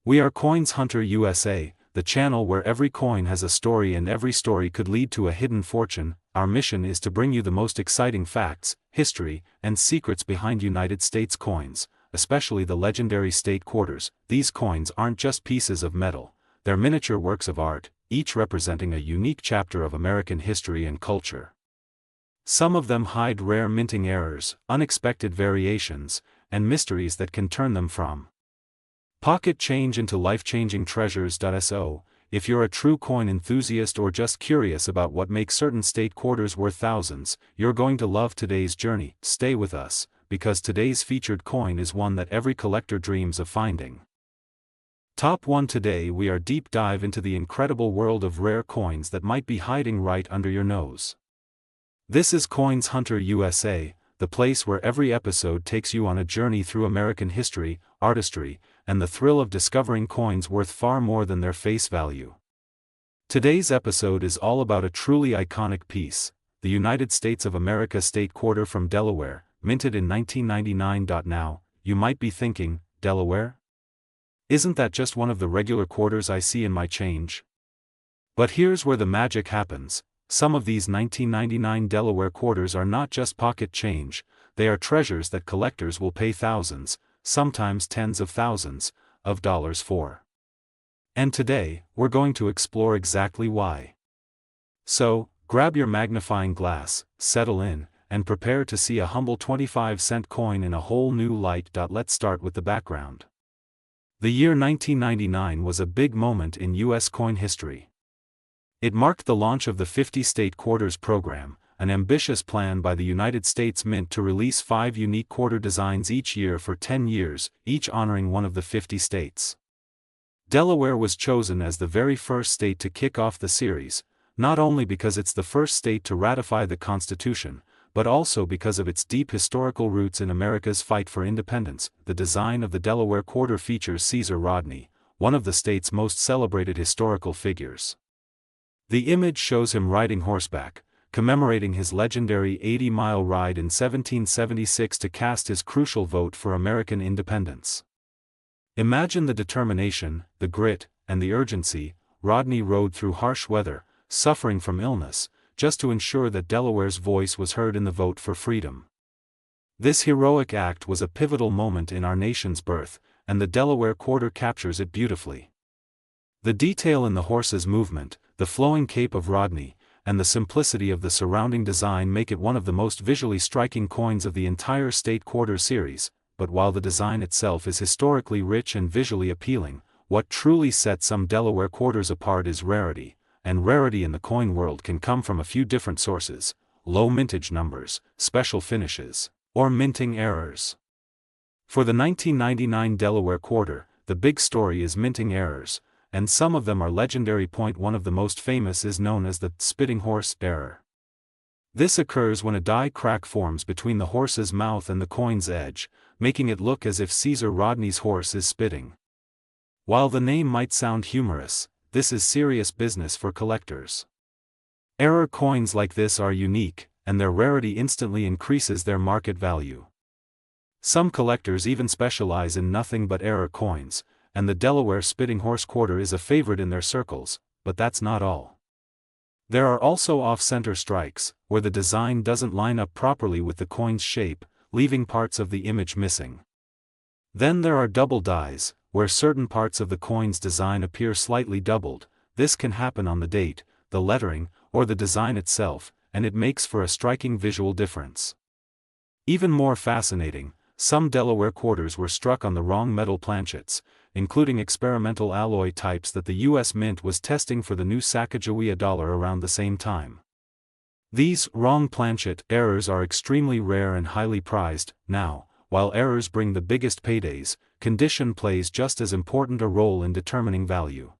We are Coins Hunter USA, the channel where every coin has a story and every story could lead to a hidden fortune. Our mission is to bring you the most exciting facts, history, and secrets behind United States coins, especially the legendary state quarters. These coins aren't just pieces of metal, they're miniature works of art, each representing a unique chapter of American history and culture. Some of them hide rare minting errors, unexpected variations, and mysteries that can turn them from pocket change into life-changing treasures. So, if you're a true coin enthusiast or just curious about what makes certain state quarters worth thousands, you're going to love today's journey. Stay with us, because today's featured coin is one that every collector dreams of finding. Top 1. Today we are deep dive into the incredible world of rare coins that might be hiding right under your nose. This is Coins Hunter USA, the place where every episode takes you on a journey through American history, artistry, and the thrill of discovering coins worth far more than their face value. Today's episode is all about a truly iconic piece, the United States of America state quarter from Delaware, minted in 1999. Now, you might be thinking, Delaware? Isn't that just one of the regular quarters I see in my change? But here's where the magic happens. Some of these 1999 Delaware quarters are not just pocket change, they are treasures that collectors will pay thousands, sometimes tens of thousands, of dollars for. And today, we're going to explore exactly why. So, grab your magnifying glass, settle in, and prepare to see a humble 25-cent coin in a whole new light. Let's start with the background. The year 1999 was a big moment in U.S. coin history. It marked the launch of the 50 State Quarters program, an ambitious plan by the United States Mint to release 5 unique quarter designs each year for 10 years, each honoring one of the 50 states. Delaware was chosen as the very first state to kick off the series, not only because it's the first state to ratify the Constitution, but also because of its deep historical roots in America's fight for independence. The design of the Delaware quarter features Caesar Rodney, one of the state's most celebrated historical figures. The image shows him riding horseback, commemorating his legendary 80-mile ride in 1776 to cast his crucial vote for American independence. Imagine the determination, the grit, and the urgency. Rodney rode through harsh weather, suffering from illness, just to ensure that Delaware's voice was heard in the vote for freedom. This heroic act was a pivotal moment in our nation's birth, and the Delaware quarter captures it beautifully. The detail in the horse's movement, the flowing cape of Rodney, and the simplicity of the surrounding design make it one of the most visually striking coins of the entire state quarter series. But while the design itself is historically rich and visually appealing, what truly sets some Delaware quarters apart is rarity, and rarity in the coin world can come from a few different sources: low mintage numbers, special finishes, or minting errors. For the 1999 Delaware quarter, the big story is minting errors, and some of them are legendary. One of the most famous is known as the spitting horse error. This occurs when a die crack forms between the horse's mouth and the coin's edge, making it look as if Caesar Rodney's horse is spitting. While the name might sound humorous, this is serious business for collectors. Error coins like this are unique, and their rarity instantly increases their market value. Some collectors even specialize in nothing but error coins, and the Delaware spitting horse quarter is a favorite in their circles. But that's not all. There are also off-center strikes, where the design doesn't line up properly with the coin's shape, leaving parts of the image missing. Then there are double dies, where certain parts of the coin's design appear slightly doubled. This can happen on the date, the lettering, or the design itself, and it makes for a striking visual difference. Even more fascinating, some Delaware quarters were struck on the wrong metal planchets, including experimental alloy types that the U.S. Mint was testing for the new Sacagawea dollar around the same time. These wrong planchet errors are extremely rare and highly prized. Now, while errors bring the biggest paydays, condition plays just as important a role in determining value.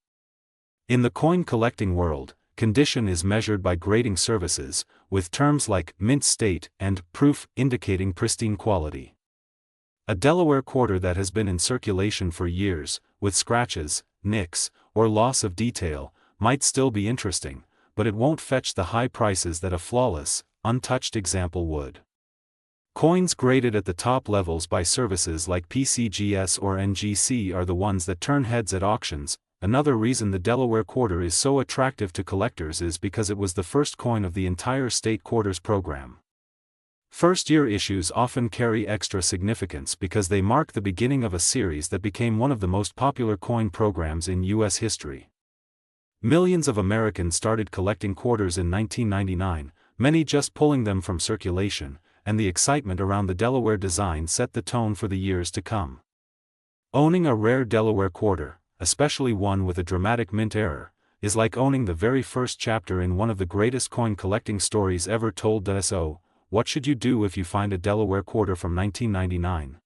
In the coin collecting world, condition is measured by grading services, with terms like mint state and proof indicating pristine quality. A Delaware quarter that has been in circulation for years, with scratches, nicks, or loss of detail, might still be interesting, but it won't fetch the high prices that a flawless, untouched example would. Coins graded at the top levels by services like PCGS or NGC are the ones that turn heads at auctions. Another reason the Delaware quarter is so attractive to collectors is because it was the first coin of the entire state quarters program. First-year issues often carry extra significance because they mark the beginning of a series that became one of the most popular coin programs in U.S. history. Millions of Americans started collecting quarters in 1999, many just pulling them from circulation, and the excitement around the Delaware design set the tone for the years to come. Owning a rare Delaware quarter, especially one with a dramatic mint error, is like owning the very first chapter in one of the greatest coin collecting stories ever told. So, what should you do if you find a Delaware quarter from 1999?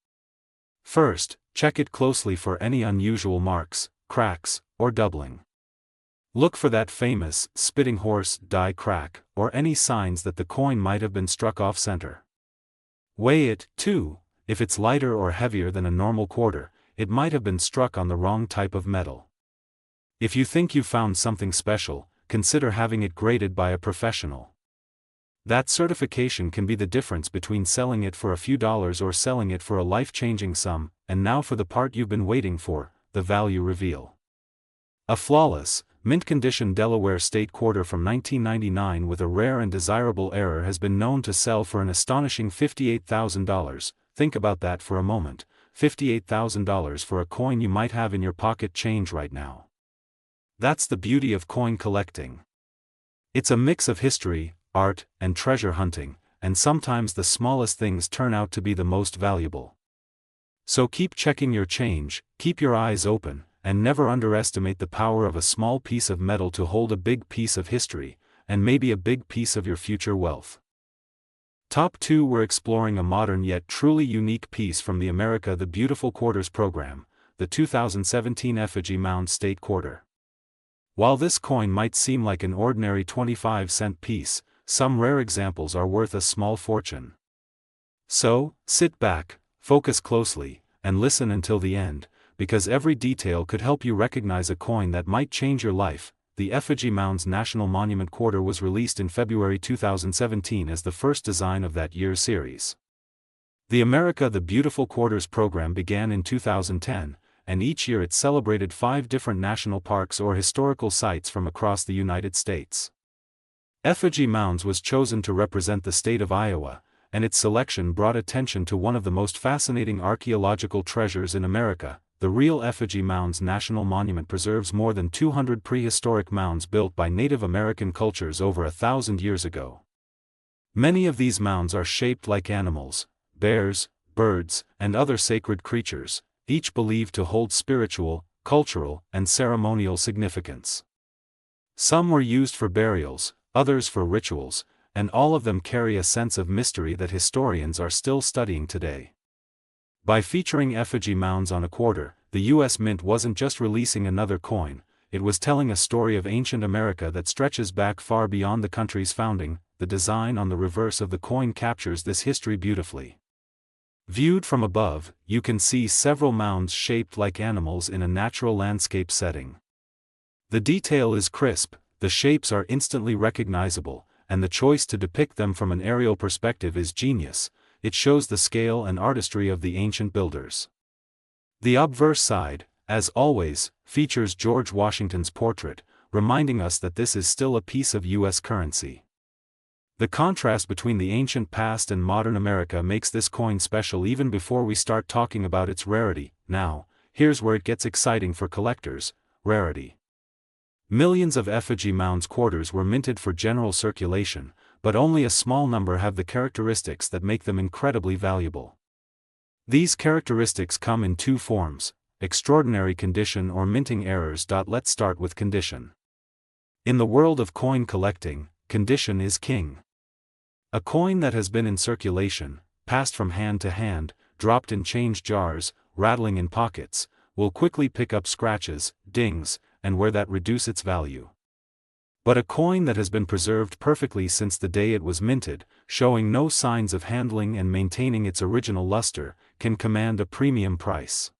First, check it closely for any unusual marks, cracks, or doubling. Look for that famous spitting horse die crack, or any signs that the coin might have been struck off center. Weigh it, too. If it's lighter or heavier than a normal quarter, it might have been struck on the wrong type of metal. If you think you found something special, consider having it graded by a professional. That certification can be the difference between selling it for a few dollars or selling it for a life-changing sum. And now for the part you've been waiting for, the value reveal. A flawless, mint-condition Delaware state quarter from 1999 with a rare and desirable error has been known to sell for an astonishing $58,000. Think about that for a moment. $58,000 for a coin you might have in your pocket change right now. That's the beauty of coin collecting. It's a mix of history, art, and treasure hunting, and sometimes the smallest things turn out to be the most valuable. So keep checking your change, keep your eyes open, and never underestimate the power of a small piece of metal to hold a big piece of history, and maybe a big piece of your future wealth. Top 2. We're exploring a modern yet truly unique piece from the America the Beautiful Quarters program, the 2017 Effigy Mound State Quarter. While this coin might seem like an ordinary 25-cent piece, some rare examples are worth a small fortune. So, sit back, focus closely, and listen until the end, because every detail could help you recognize a coin that might change your life. The Effigy Mounds National Monument Quarter was released in February 2017 as the first design of that year's series. The America the Beautiful Quarters program began in 2010, and each year it celebrated 5 different national parks or historical sites from across the United States. Effigy Mounds was chosen to represent the state of Iowa, and its selection brought attention to one of the most fascinating archaeological treasures in America. The real Effigy Mounds National Monument preserves more than 200 prehistoric mounds built by Native American cultures over 1,000 years ago. Many of these mounds are shaped like animals, bears, birds, and other sacred creatures, each believed to hold spiritual, cultural, and ceremonial significance. Some were used for burials, others for rituals, and all of them carry a sense of mystery that historians are still studying today. By featuring effigy mounds on a quarter, the U.S. Mint wasn't just releasing another coin, it was telling a story of ancient America that stretches back far beyond the country's founding. The design on the reverse of the coin captures this history beautifully. Viewed from above, you can see several mounds shaped like animals in a natural landscape setting. The detail is crisp, the shapes are instantly recognizable, and the choice to depict them from an aerial perspective is genius. It shows the scale and artistry of the ancient builders. The obverse side, as always, features George Washington's portrait, reminding us that this is still a piece of U.S. currency. The contrast between the ancient past and modern America makes this coin special even before we start talking about its rarity. Now, here's where it gets exciting for collectors: rarity. Millions of effigy mounds quarters were minted for general circulation, but only a small number have the characteristics that make them incredibly valuable. These characteristics come in 2 forms: extraordinary condition or minting errors. Let's start with condition. In the world of coin collecting, condition is king. A coin that has been in circulation, passed from hand to hand, dropped in change jars, rattling in pockets, will quickly pick up scratches, dings, and where that reduce its value. But a coin that has been preserved perfectly since the day it was minted, showing no signs of handling and maintaining its original luster, can command a premium price.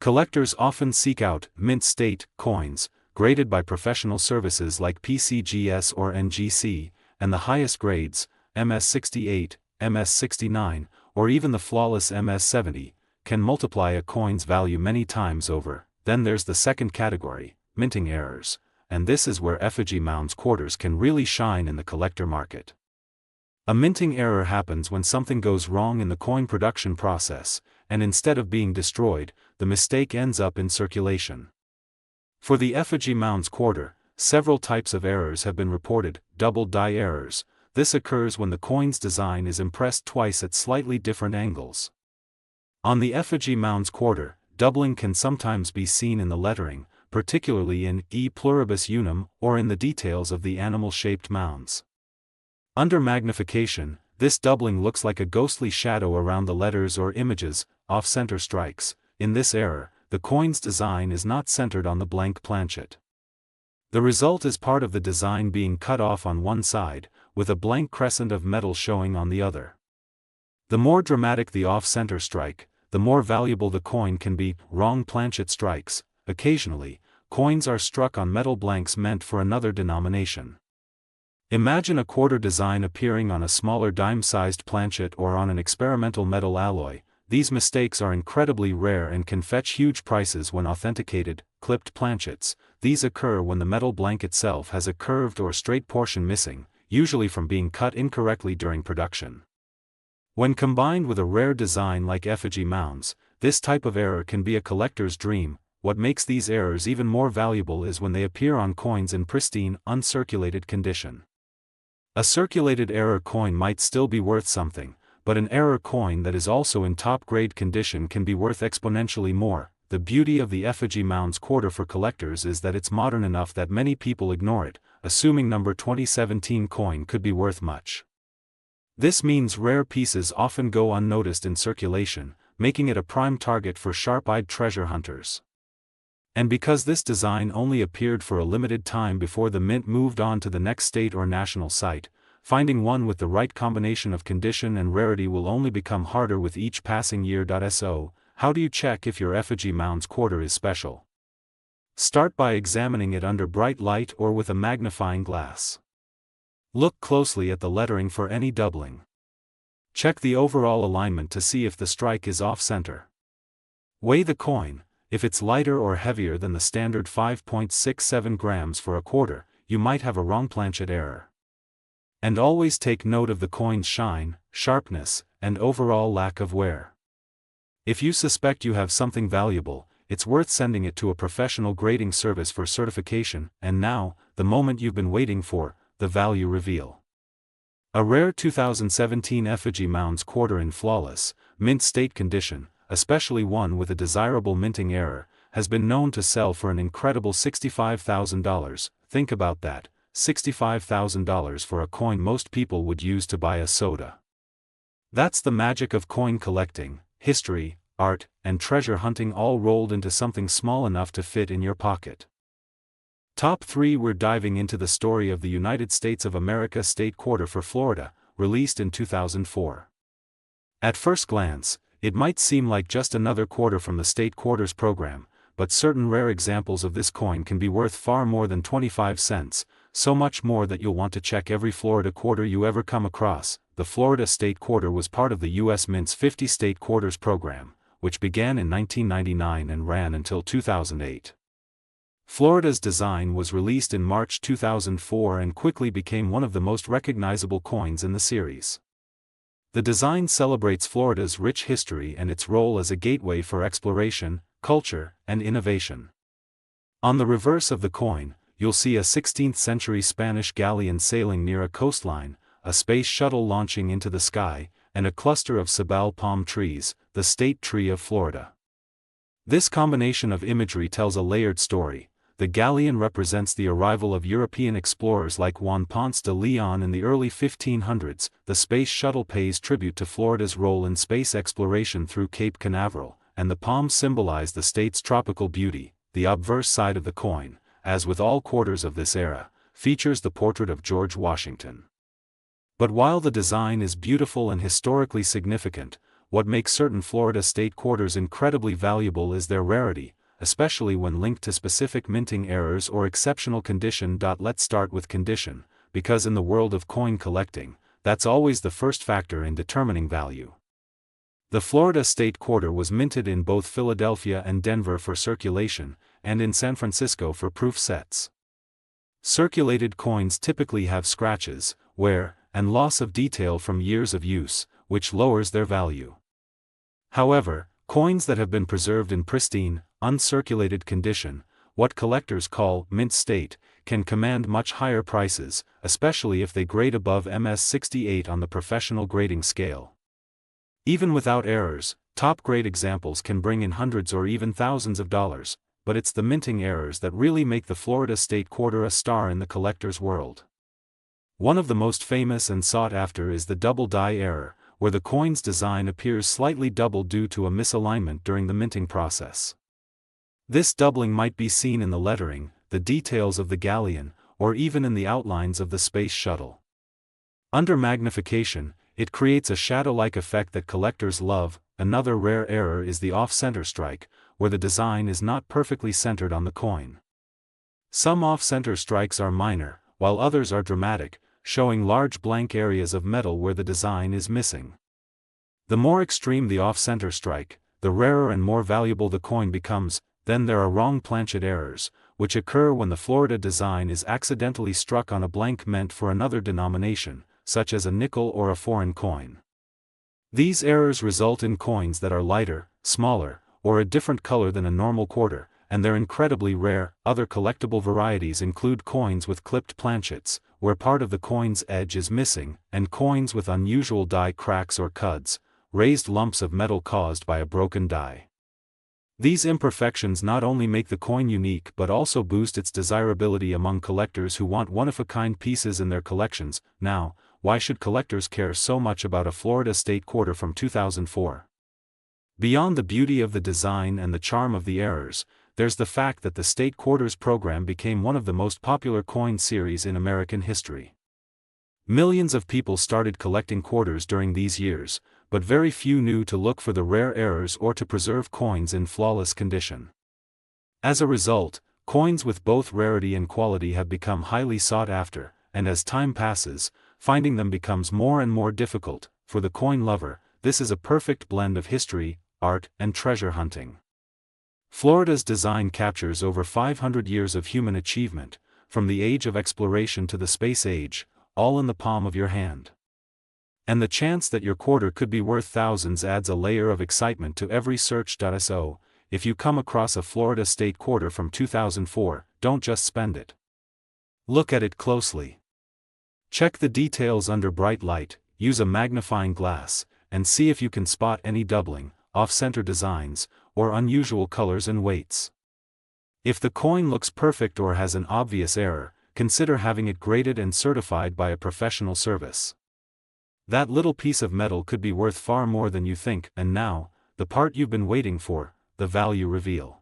Collectors often seek out mint state coins, graded by professional services like PCGS or NGC, and the highest grades, MS68, MS-69, or even the flawless MS-70, can multiply a coin's value many times over. Then there's the second category, minting errors, and this is where effigy mounds quarters can really shine in the collector market. A minting error happens when something goes wrong in the coin production process, and instead of being destroyed, the mistake ends up in circulation. For the effigy mounds quarter, several types of errors have been reported. Double die errors. This occurs when the coin's design is impressed twice at slightly different angles. On the effigy mounds quarter, doubling can sometimes be seen in the lettering, particularly in E pluribus unum or in the details of the animal-shaped mounds. Under magnification, this doubling looks like a ghostly shadow around the letters or images. Off-center strikes. In this error, the coin's design is not centered on the blank planchet. The result is part of the design being cut off on one side, with a blank crescent of metal showing on the other. The more dramatic the off-center strike, the more valuable the coin can be. Wrong planchet strikes. Occasionally, coins are struck on metal blanks meant for another denomination. Imagine a quarter design appearing on a smaller dime-sized planchet or on an experimental metal alloy. These mistakes are incredibly rare and can fetch huge prices when authenticated. Clipped planchets. These occur when the metal blank itself has a curved or straight portion missing, usually from being cut incorrectly during production. When combined with a rare design like effigy mounds, this type of error can be a collector's dream. What makes these errors even more valuable is when they appear on coins in pristine, uncirculated condition. A circulated error coin might still be worth something, but an error coin that is also in top-grade condition can be worth exponentially more. The beauty of the effigy mounds quarter for collectors is that it's modern enough that many people ignore it, assuming number 2017 coin could be worth much. This means rare pieces often go unnoticed in circulation, making it a prime target for sharp-eyed treasure hunters. And because this design only appeared for a limited time before the mint moved on to the next state or national site, finding one with the right combination of condition and rarity will only become harder with each passing year. So, how do you check if your effigy mounds quarter is special? Start by examining it under bright light or with a magnifying glass. Look closely at the lettering for any doubling. Check the overall alignment to see if the strike is off-center. Weigh the coin. If it's lighter or heavier than the standard 5.67 grams for a quarter, you might have a wrong planchet error. And always take note of the coin's shine, sharpness, and overall lack of wear. If you suspect you have something valuable, it's worth sending it to a professional grading service for certification. And now, the moment you've been waiting for, the value reveal. A rare 2017 effigy mounds quarter in flawless, mint state condition, especially one with a desirable minting error, has been known to sell for an incredible $65,000. Think about that, $65,000 for a coin most people would use to buy a soda. That's the magic of coin collecting, history, art, and treasure hunting all rolled into something small enough to fit in your pocket. Top 3. We're diving into the story of the United States of America state quarter for Florida, released in 2004. At first glance, it might seem like just another quarter from the state quarters program, but certain rare examples of this coin can be worth far more than 25 cents, so much more that you'll want to check every Florida quarter you ever come across. The Florida state quarter was part of the U.S. Mint's 50 state quarters program, which began in 1999 and ran until 2008. Florida's design was released in March 2004 and quickly became one of the most recognizable coins in the series. The design celebrates Florida's rich history and its role as a gateway for exploration, culture, and innovation. On the reverse of the coin, you'll see a 16th-century Spanish galleon sailing near a coastline, a space shuttle launching into the sky, and a cluster of sabal palm trees, the state tree of Florida. This combination of imagery tells a layered story. The galleon represents the arrival of European explorers like Juan Ponce de Leon in the early 1500s, the space shuttle pays tribute to Florida's role in space exploration through Cape Canaveral, and the palms symbolize the state's tropical beauty. The obverse side of the coin, as with all quarters of this era, features the portrait of George Washington. But while the design is beautiful and historically significant, what makes certain Florida state quarters incredibly valuable is their rarity, especially when linked to specific minting errors or exceptional condition. Let's start with condition, because in the world of coin collecting, that's always the first factor in determining value. The Florida State Quarter was minted in both Philadelphia and Denver for circulation, and in San Francisco for proof sets. Circulated coins typically have scratches, wear, and loss of detail from years of use, which lowers their value. However, coins that have been preserved in pristine, uncirculated condition, what collectors call mint state, can command much higher prices, especially if they grade above MS-68 on the professional grading scale. Even without errors, top-grade examples can bring in hundreds or even thousands of dollars, but it's the minting errors that really make the Florida State Quarter a star in the collector's world. One of the most famous and sought after is the double die error, where the coin's design appears slightly doubled due to a misalignment during the minting process. This doubling might be seen in the lettering, the details of the galleon, or even in the outlines of the space shuttle. Under magnification, it creates a shadow-like effect that collectors love. Another rare error is the off-center strike, where the design is not perfectly centered on the coin. Some off-center strikes are minor, while others are dramatic, showing large blank areas of metal where the design is missing. The more extreme the off-center strike, the rarer and more valuable the coin becomes. Then there are wrong planchet errors, which occur when the Florida design is accidentally struck on a blank meant for another denomination, such as a nickel or a foreign coin. These errors result in coins that are lighter, smaller, or a different color than a normal quarter, and they're incredibly rare. Other collectible varieties include coins with clipped planchets, where part of the coin's edge is missing, and coins with unusual die cracks or cuds, raised lumps of metal caused by a broken die. These imperfections not only make the coin unique but also boost its desirability among collectors who want one-of-a-kind pieces in their collections. Now, why should collectors care so much about a Florida State Quarter from 2004? Beyond the beauty of the design and the charm of the errors, there's the fact that the State Quarters program became one of the most popular coin series in American history. Millions of people started collecting quarters during these years, but very few knew to look for the rare errors or to preserve coins in flawless condition. As a result, coins with both rarity and quality have become highly sought after, and as time passes, finding them becomes more and more difficult. For the coin lover, this is a perfect blend of history, art, and treasure hunting. Florida's design captures over 500 years of human achievement, from the age of exploration to the space age, all in the palm of your hand. And the chance that your quarter could be worth thousands adds a layer of excitement to every search. So, if you come across a Florida State Quarter from 2004, don't just spend it. Look at it closely. Check the details under bright light, use a magnifying glass, and see if you can spot any doubling, off-center designs, or unusual colors and weights. If the coin looks perfect or has an obvious error, consider having it graded and certified by a professional service. That little piece of metal could be worth far more than you think. And now, the part you've been waiting for, the value reveal.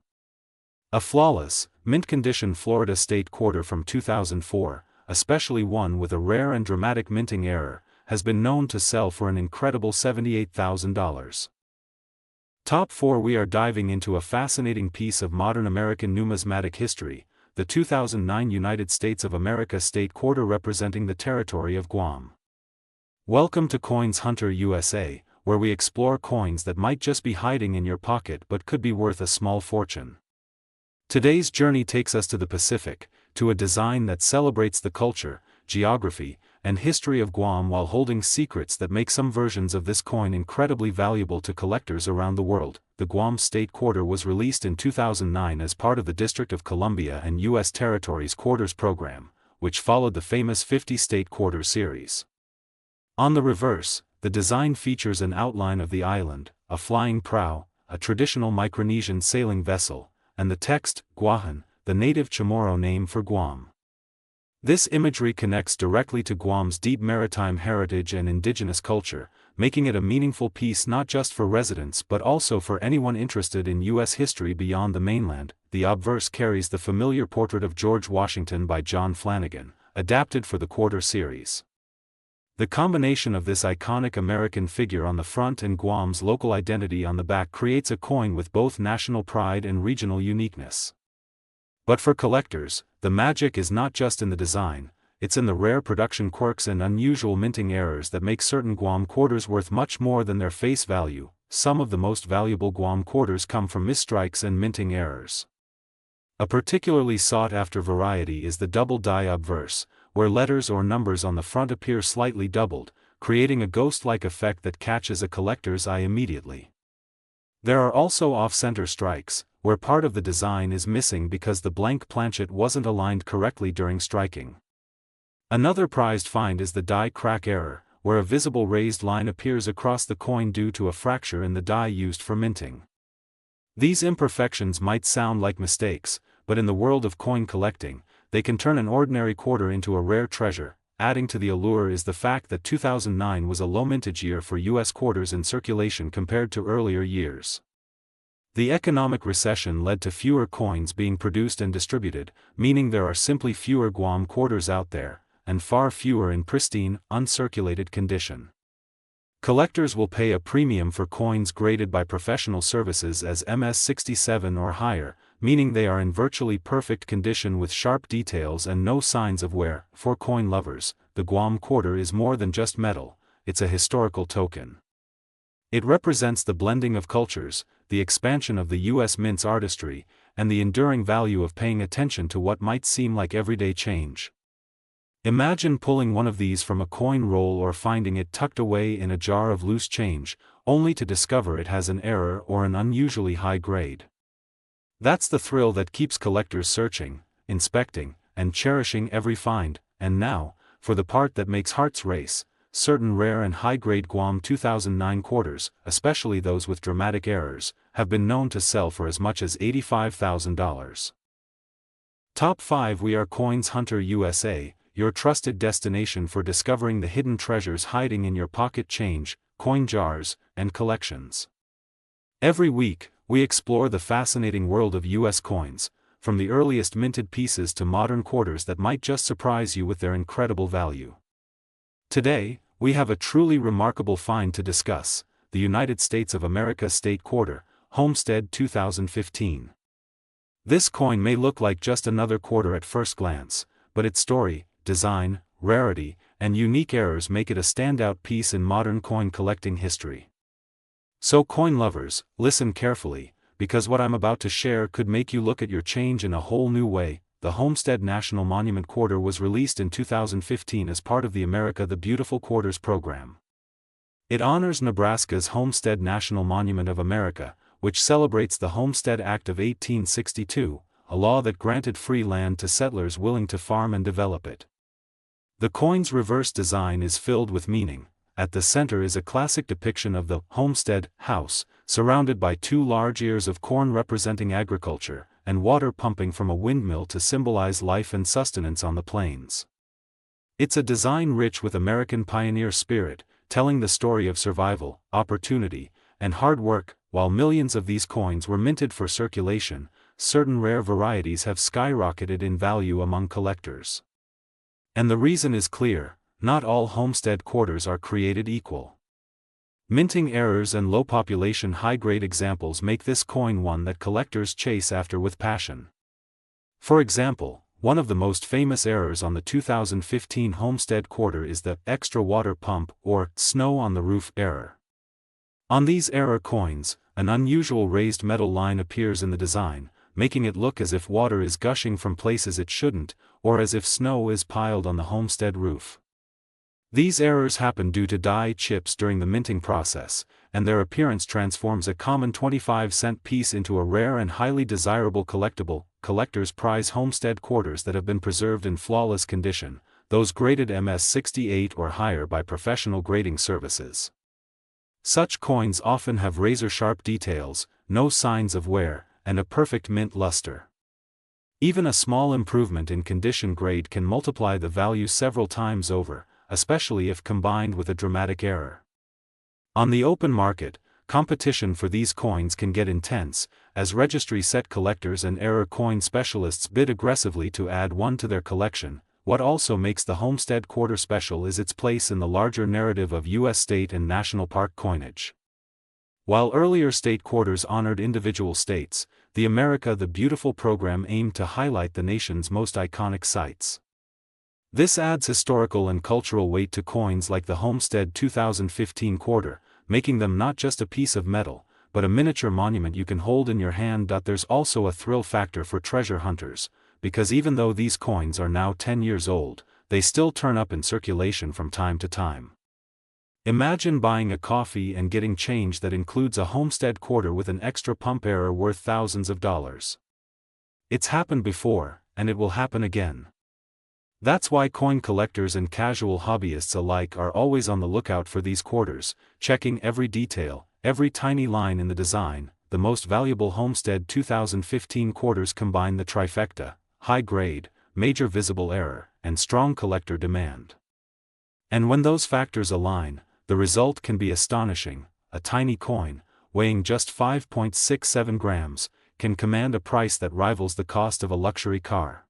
A flawless, mint-condition Florida State Quarter from 2004, especially one with a rare and dramatic minting error, has been known to sell for an incredible $78,000. Top 4. We are diving into a fascinating piece of modern American numismatic history, the 2009 United States of America State Quarter representing the territory of Guam. Welcome to Coins Hunter USA, where we explore coins that might just be hiding in your pocket but could be worth a small fortune. Today's journey takes us to the Pacific, to a design that celebrates the culture, geography, and history of Guam while holding secrets that make some versions of this coin incredibly valuable to collectors around the world. The Guam State Quarter was released in 2009 as part of the District of Columbia and U.S. Territories Quarters program, which followed the famous 50 State Quarter series. On the reverse, the design features an outline of the island, a flying prow, a traditional Micronesian sailing vessel, and the text, Guahan, the native Chamorro name for Guam. This imagery connects directly to Guam's deep maritime heritage and indigenous culture, making it a meaningful piece not just for residents but also for anyone interested in U.S. history beyond the mainland. The obverse carries the familiar portrait of George Washington by John Flanagan, adapted for the Quarter series. The combination of this iconic American figure on the front and Guam's local identity on the back creates a coin with both national pride and regional uniqueness. But for collectors, the magic is not just in the design, it's in the rare production quirks and unusual minting errors that make certain Guam quarters worth much more than their face value. Some of the most valuable Guam quarters come from misstrikes and minting errors. A particularly sought-after variety is the double die obverse, where letters or numbers on the front appear slightly doubled, creating a ghost-like effect that catches a collector's eye immediately. There are also off-center strikes, where part of the design is missing because the blank planchet wasn't aligned correctly during striking. Another prized find is the die crack error, where a visible raised line appears across the coin due to a fracture in the die used for minting. These imperfections might sound like mistakes, but in the world of coin collecting, they can turn an ordinary quarter into a rare treasure. Adding to the allure is the fact that 2009 was a low mintage year for U.S. quarters in circulation compared to earlier years. The economic recession led to fewer coins being produced and distributed, meaning there are simply fewer Guam quarters out there, and far fewer in pristine, uncirculated condition. Collectors will pay a premium for coins graded by professional services as MS67 or higher, meaning they are in virtually perfect condition with sharp details and no signs of wear. For coin lovers, the Guam quarter is more than just metal, it's a historical token. It represents the blending of cultures, the expansion of the U.S. mint's artistry, and the enduring value of paying attention to what might seem like everyday change. Imagine pulling one of these from a coin roll or finding it tucked away in a jar of loose change, only to discover it has an error or an unusually high grade. That's the thrill that keeps collectors searching, inspecting, and cherishing every find. And now, for the part that makes hearts race, certain rare and high-grade Guam 2009 quarters, especially those with dramatic errors, have been known to sell for as much as $85,000. Top 5. We are Coins Hunter USA, your trusted destination for discovering the hidden treasures hiding in your pocket change, coin jars, and collections. Every week, we explore the fascinating world of U.S. coins, from the earliest minted pieces to modern quarters that might just surprise you with their incredible value. Today, we have a truly remarkable find to discuss: the United States of America State Quarter, Homestead 2015. This coin may look like just another quarter at first glance, but its story, design, rarity, and unique errors make it a standout piece in modern coin collecting history. So coin lovers, listen carefully, because what I'm about to share could make you look at your change in a whole new way. The Homestead National Monument Quarter was released in 2015 as part of the America the Beautiful Quarters program. It honors Nebraska's Homestead National Monument of America, which celebrates the Homestead Act of 1862, a law that granted free land to settlers willing to farm and develop it. The coin's reverse design is filled with meaning. At the center is a classic depiction of the homestead house, surrounded by two large ears of corn representing agriculture, and water pumping from a windmill to symbolize life and sustenance on the plains. It's a design rich with American pioneer spirit, telling the story of survival, opportunity, and hard work. While millions of these coins were minted for circulation, certain rare varieties have skyrocketed in value among collectors. And the reason is clear: not all homestead quarters are created equal. Minting errors and low population high-grade examples make this coin one that collectors chase after with passion. For example, one of the most famous errors on the 2015 Homestead quarter is the extra water pump or snow on the roof error. On these error coins, an unusual raised metal line appears in the design, making it look as if water is gushing from places it shouldn't, or as if snow is piled on the homestead roof. These errors happen due to die chips during the minting process, and their appearance transforms a common 25-cent piece into a rare and highly desirable collectible. Collectors prize homestead quarters that have been preserved in flawless condition, those graded MS68 or higher by professional grading services. Such coins often have razor-sharp details, no signs of wear, and a perfect mint luster. Even a small improvement in condition grade can multiply the value several times over, especially if combined with a dramatic error. On the open market, competition for these coins can get intense, as registry set collectors and error coin specialists bid aggressively to add one to their collection. What also makes the Homestead Quarter special is its place in the larger narrative of U.S. state and national park coinage. While earlier state quarters honored individual states, the America the Beautiful program aimed to highlight the nation's most iconic sites. This adds historical and cultural weight to coins like the Homestead 2015 quarter, making them not just a piece of metal, but a miniature monument you can hold in your hand. There's also a thrill factor for treasure hunters, because even though these coins are now 10 years old, they still turn up in circulation from time to time. Imagine buying a coffee and getting change that includes a Homestead quarter with an extra pump error worth thousands of dollars. It's happened before, and it will happen again. That's why coin collectors and casual hobbyists alike are always on the lookout for these quarters, checking every detail, every tiny line in the design. The most valuable Homestead 2015 quarters combine the trifecta: high grade, major visible error, and strong collector demand. And when those factors align, the result can be astonishing. A tiny coin, weighing just 5.67 grams, can command a price that rivals the cost of a luxury car.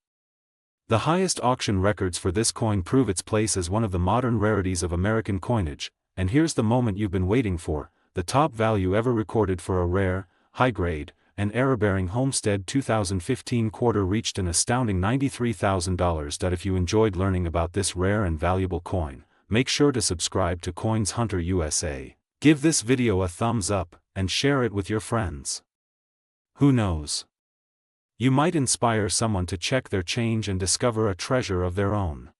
The highest auction records for this coin prove its place as one of the modern rarities of American coinage, and here's the moment you've been waiting for: the top value ever recorded for a rare, high-grade, and error-bearing Homestead 2015 quarter reached an astounding $93,000. If you enjoyed learning about this rare and valuable coin, make sure to subscribe to Coins Hunter USA, give this video a thumbs up, and share it with your friends. Who knows? You might inspire someone to check their change and discover a treasure of their own.